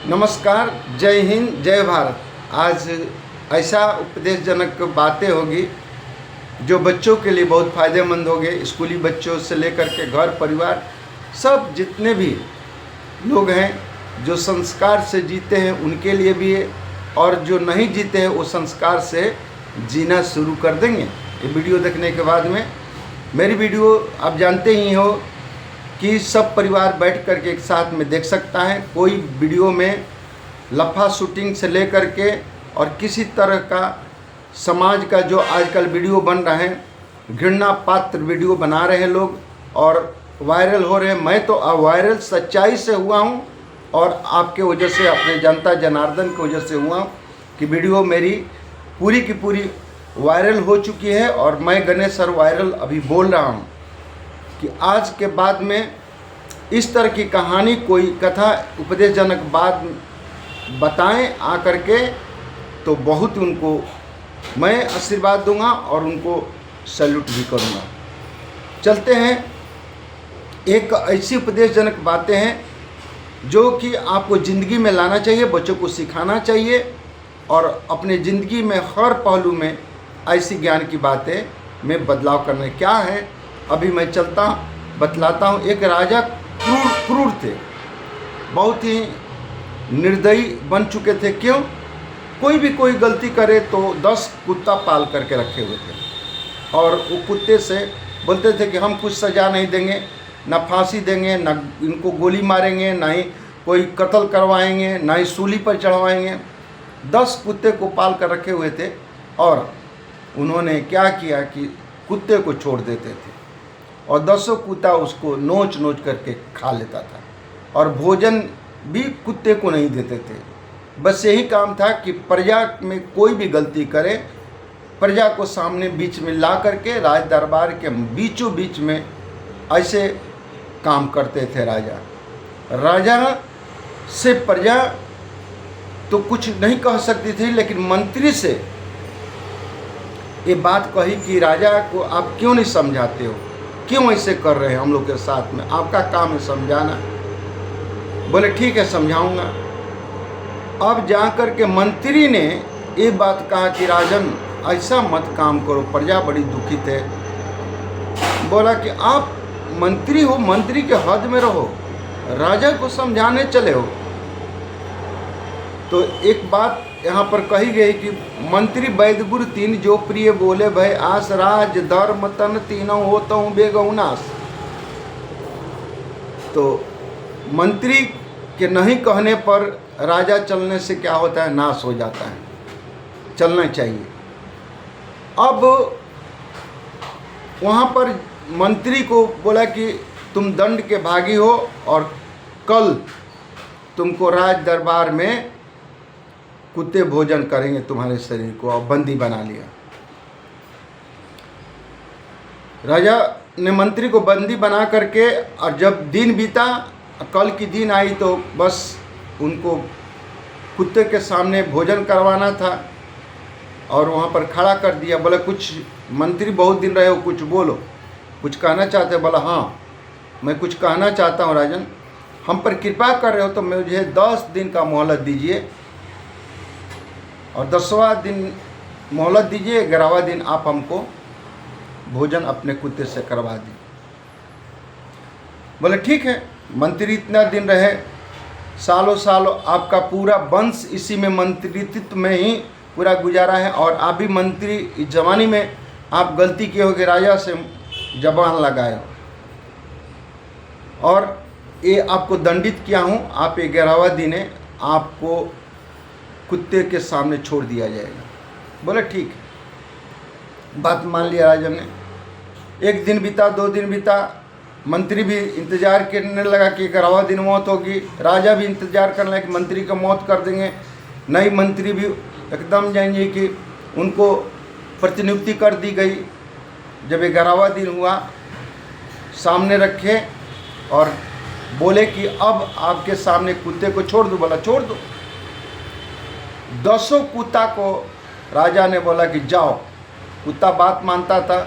नमस्कार, जय हिंद, जय भारत। आज ऐसा उपदेशजनक बातें होगी जो बच्चों के लिए बहुत फ़ायदेमंद होंगे। स्कूली बच्चों से लेकर के घर परिवार सब जितने भी लोग हैं जो संस्कार से जीते हैं उनके लिए भी है, और जो नहीं जीते हैं वो संस्कार से जीना शुरू कर देंगे। ये वीडियो देखने के बाद में, मेरी वीडियो आप जानते ही हो कि सब परिवार बैठ कर के एक साथ में देख सकता है। कोई वीडियो में लफा शूटिंग से लेकर के और किसी तरह का समाज का जो आजकल वीडियो बन रहे हैं, घृणा पात्र वीडियो बना रहे हैं लोग और वायरल हो रहे हैं। मैं तो वायरल सच्चाई से हुआ हूं और आपके वजह से, अपने जनता जनार्दन की वजह से हुआ हूं कि वीडियो मेरी पूरी की पूरी वायरल हो चुकी है। और मैं गणेश सर वायरल अभी बोल रहा हूं कि आज के बाद में इस तरह की कहानी, कोई कथा, उपदेशजनक बात बताएं आकर के, तो बहुत उनको मैं आशीर्वाद दूंगा और उनको सैल्यूट भी करूंगा। चलते हैं, एक ऐसी उपदेशजनक बातें हैं जो कि आपको ज़िंदगी में लाना चाहिए, बच्चों को सिखाना चाहिए और अपने ज़िंदगी में हर पहलू में ऐसी ज्ञान की बातें में बदलाव करने। क्या है, अभी मैं चलता बतलाता हूँ। एक राजा क्रूर थे, बहुत ही निर्दयी बन चुके थे। क्यों? कोई गलती करे तो 10 कुत्ता पाल करके रखे हुए थे और वो कुत्ते से बोलते थे कि हम कुछ सज़ा नहीं देंगे, ना फांसी देंगे, ना इनको गोली मारेंगे, ना ही कोई कत्ल करवाएंगे, ना ही सूली पर चढ़वाएंगे। 10 कुत्ते को पाल कर रखे हुए थे और उन्होंने क्या किया कि कुत्ते को छोड़ देते थे और 10 कुत्ता उसको नोच करके खा लेता था और भोजन भी कुत्ते को नहीं देते थे। बस यही काम था कि प्रजा में कोई भी गलती करे, प्रजा को सामने बीच में ला करके राज दरबार के बीचों बीच में ऐसे काम करते थे राजा से प्रजा तो कुछ नहीं कह सकती थी, लेकिन मंत्री से ये बात कही कि राजा को आप क्यों नहीं समझाते हो, क्यों ऐसे कर रहे हैं हम लोग के साथ में, आपका काम है समझाना। बोले ठीक है, समझाऊंगा। अब जाकर के मंत्री ने ये बात कहा कि राजन ऐसा मत काम करो, प्रजा बड़ी दुखित है। बोला कि आप मंत्री हो, मंत्री के हद में रहो, राजा को समझाने चले हो। तो एक बात यहाँ पर कही गई कि मंत्री वैद्य गुरु तीन जो प्रिय बोले भय आस, राज धर्म तन तीनों होता हूँ बेगौनास। तो मंत्री के नहीं कहने पर राजा चलने से क्या होता है, नाश हो जाता है। चलना चाहिए। अब वहाँ पर मंत्री को बोला कि तुम दंड के भागी हो और कल तुमको राज दरबार में कुत्ते भोजन करेंगे तुम्हारे शरीर को, और बंदी बना लिया। राजा ने मंत्री को बंदी बना करके, और जब दिन बीता, कल की दिन आई, तो बस उनको कुत्ते के सामने भोजन करवाना था और वहाँ पर खड़ा कर दिया। बोला कुछ, मंत्री बहुत दिन रहे हो, कुछ बोलो, कुछ कहना चाहते हो? बोला हाँ, मैं कुछ कहना चाहता हूँ राजन, हम पर कृपा कर रहे हो तो मुझे 10 दिन का मोहलत दीजिए और 10वां दिन मोहलत दीजिए, 11वां दिन आप हमको भोजन अपने कुत्ते से करवा दी। बोले ठीक है। मंत्री इतना दिन रहे, सालों सालों आपका पूरा वंश इसी में मंत्रित्व में ही पूरा गुजारा है और आप भी मंत्री, इस जवानी में आप गलती किए होगे, राजा से जबान लगाए हो और ये आपको दंडित किया हूँ। आप 11वां दिन है, आपको कुत्ते के सामने छोड़ दिया जाएगा। बोले ठीक है, बात मान लिया राजा ने। 1 दिन बीता, 2 दिन बीता, मंत्री भी इंतज़ार करने लगा कि 11वां दिन मौत होगी। राजा भी इंतज़ार करने लगा कि मंत्री का मौत कर देंगे। नई मंत्री भी एकदम जाएंगे कि उनको प्रतिनियुक्ति कर दी गई। जब 11वां दिन हुआ, सामने रखे और बोले कि अब आपके सामने कुत्ते को छोड़ दो। बोला छोड़ दो। 10 कुत्ता को राजा ने बोला कि जाओ। कुत्ता बात मानता था,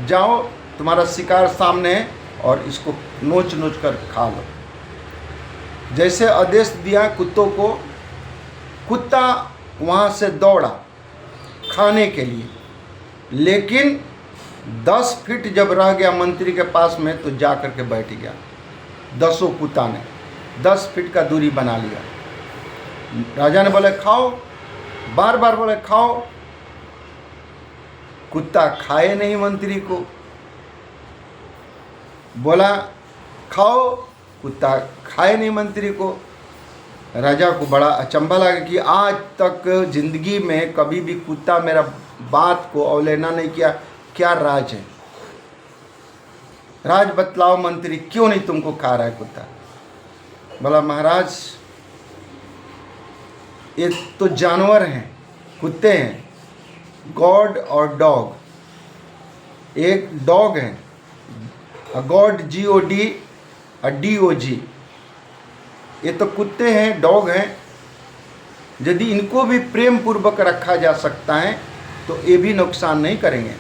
जाओ तुम्हारा शिकार सामने है और इसको नोच कर खा लो। जैसे आदेश दिया कुत्तों को, कुत्ता वहाँ से दौड़ा खाने के लिए, लेकिन 10 फीट जब रह गया मंत्री के पास में तो जा कर के बैठ गया। 10 कुत्ता ने 10 फीट का दूरी बना लिया। राजा ने बोले खाओ, बार बार बोले खाओ, कुत्ता खाए नहीं मंत्री को। बोला खाओ, कुत्ता खाए नहीं मंत्री को। राजा को बड़ा अचंभा लगा कि आज तक जिंदगी में कभी भी कुत्ता मेरा बात को अवहेलना नहीं किया, क्या राज है? राज बतलाओ मंत्री, क्यों नहीं तुमको खा रहा है कुत्ता? बोला महाराज ये तो जानवर हैं, कुत्ते हैं, गॉड और डॉग। एक डॉग है, गॉड GOD और DOG, ये तो कुत्ते हैं, डॉग हैं। यदि इनको भी प्रेम पूर्वक रखा जा सकता है तो ये भी नुकसान नहीं करेंगे।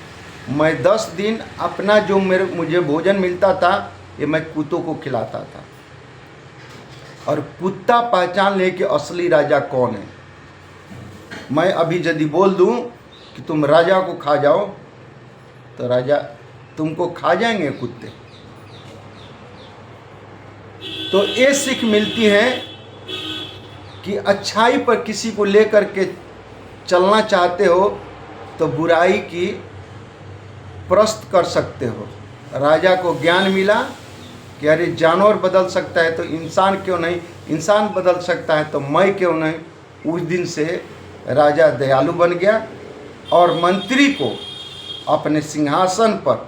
मैं 10 दिन अपना जो मुझे भोजन मिलता था ये मैं कुत्तों को खिलाता था, और कुत्ता पहचान ले कि असली राजा कौन है। मैं अभी यदि बोल दूं कि तुम राजा को खा जाओ तो राजा तुमको खा जाएंगे कुत्ते। तो ये सीख मिलती है कि अच्छाई पर किसी को लेकर के चलना चाहते हो तो बुराई की परस्त कर सकते हो। राजा को ज्ञान मिला कि अरे जानवर बदल सकता है तो इंसान क्यों नहीं, इंसान बदल सकता है तो मैं क्यों नहीं। उस दिन से राजा दयालु बन गया और मंत्री को अपने सिंहासन पर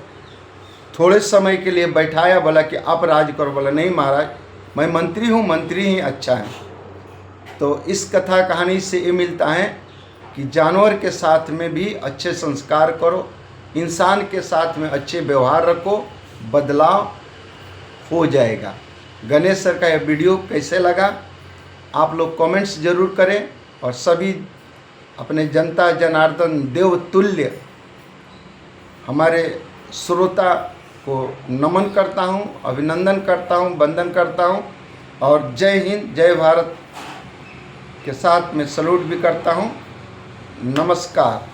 थोड़े समय के लिए बैठाया। बोला कि आप राज करो। बोला नहीं महाराज, मैं मंत्री हूँ, मंत्री ही अच्छा है। तो इस कथा कहानी से ये मिलता है कि जानवर के साथ में भी अच्छे संस्कार करो, इंसान के साथ में अच्छे व्यवहार रखो, बदलाव हो जाएगा। गणेश सर का यह वीडियो कैसे लगा आप लोग कमेंट्स जरूर करें, और सभी अपने जनता जनार्दन देवतुल्य हमारे श्रोता को नमन करता हूं, अभिनंदन करता हूं, वंदन करता हूं, और जय हिंद जय भारत के साथ में सैल्यूट भी करता हूं। नमस्कार।